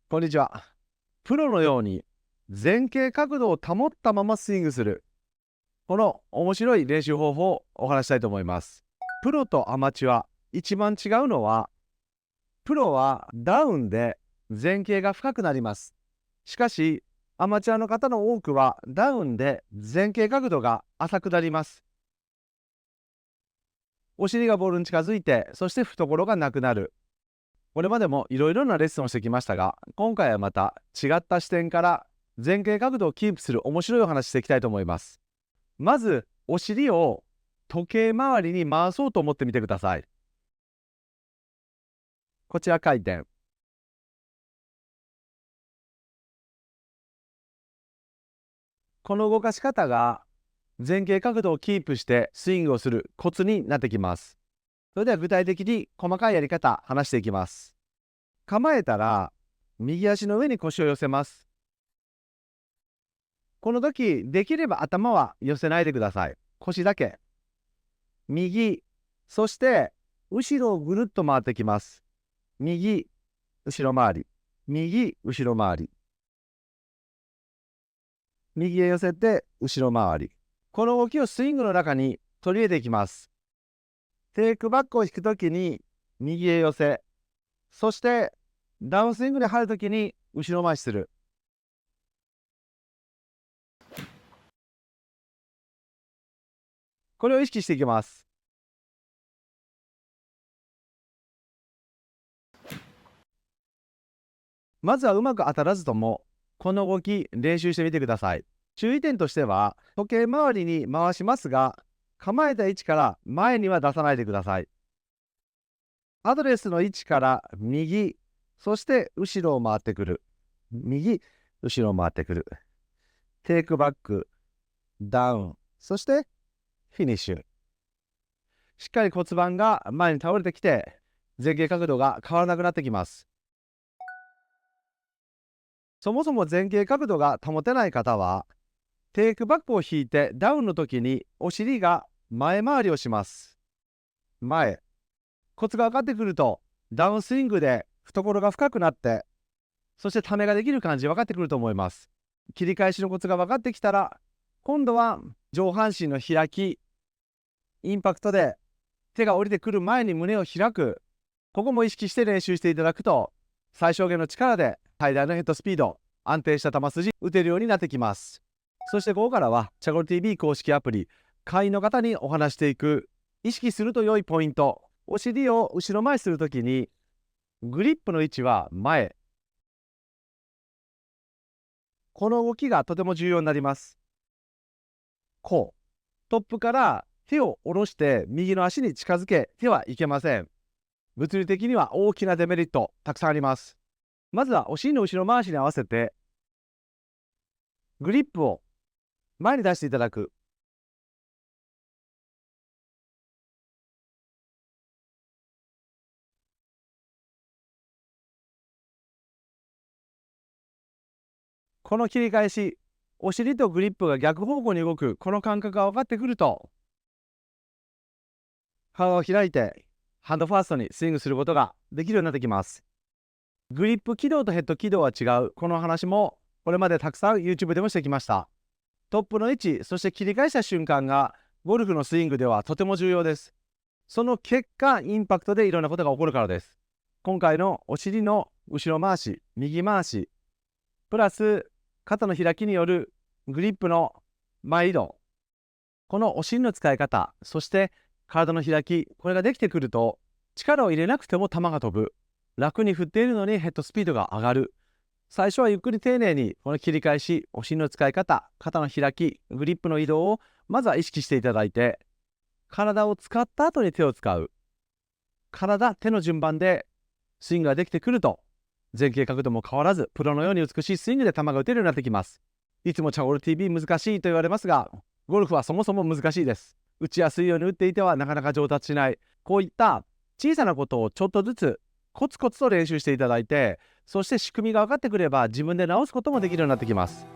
こんにちは。プロのように前傾角度を保ったままスイングする。この面白い練習方法をお話したいと思います。プロとアマチュア、一番違うのは、プロはダウンで前傾が深くなります。しかし、アマチュアの方の多くはダウンで前傾角度が浅くなります。お尻がボールに近づいて、そして懐がなくなる。これまでもいろいろなレッスンをしてきましたが、今回はまた違った視点から前傾角度をキープする面白いお話していきたいと思います。まず、お尻を時計回りに回そうと思ってみてください。こちら回転。この動かし方が前傾角度をキープしてスイングをするコツになってきます。それでは具体的に細かいやり方話していきます。構えたら右足の上に腰を寄せます。この時できれば頭は寄せないでください。腰だけ。右、そして後ろをぐるっと回ってきます。右、後ろ回り。右、後ろ回り。右へ寄せて後ろ回り。この動きをスイングの中に取り入れていきます。テイクバックを引くときに右へ寄せ、そしてダウンスイングで入るときに後ろ回しする。これを意識していきます。まずはうまく当たらずとも、この動き練習してみてください。注意点としては、時計回りに回しますが、構えた位置から前には出さないでください。アドレスの位置から右、そして後ろを回ってくる。右、後ろを回ってくる。テイクバック、ダウン、そしてフィニッシュ。しっかり骨盤が前に倒れてきて、前傾角度が変わらなくなってきます。そもそも前傾角度が保てない方は、テイクバックを引いてダウンの時にお尻が前回りをします。前。コツが分かってくると、ダウンスイングで懐が深くなって、そしてためができる感じ分かってくると思います。切り返しのコツが分かってきたら、今度は上半身の開き、インパクトで手が降りてくる前に胸を開く。ここも意識して練習していただくと、最小限の力で最大のヘッドスピード、安定した球筋打てるようになってきます。そしてここからはチャゴル TV 公式アプリ会員の方にお話していく意識すると良いポイント。お尻を後ろ前するときにグリップの位置は前。この動きがとても重要になります。こうトップから手を下ろして右の足に近づけてはいけません。物理的には大きなデメリットたくさんあります。まずはお尻の後ろ回しに合わせてグリップを前に出していただく。この切り返し、お尻とグリップが逆方向に動くこの感覚が分かってくると、体を開いてハンドファーストにスイングすることができるようになってきます。グリップ軌道とヘッド軌道は違う。この話もこれまでたくさん YouTube でもしてきました。トップの位置、そして切り返した瞬間がゴルフのスイングではとても重要です。その結果、インパクトでいろんなことが起こるからです。今回のお尻の後ろ回し、右回し、プラス肩の開きによるグリップの前移動。このお尻の使い方、そして体の開き、これができてくると、力を入れなくても球が飛ぶ。楽に振っているのにヘッドスピードが上がる。最初はゆっくり丁寧にこの切り返し、お尻の使い方、肩の開き、グリップの移動をまずは意識していただいて、体を使った後に手を使う。体、手の順番でスイングができてくると、前傾角度も変わらず、プロのように美しいスイングで球が打てるようになってきます。いつもチャゴル TV 難しいと言われますが、ゴルフはそもそも難しいです。打ちやすいように打っていてはなかなか上達しない。こういった小さなことをちょっとずつコツコツと練習していただいて、そして仕組みが分かってくれば自分で直すこともできるようになってきます。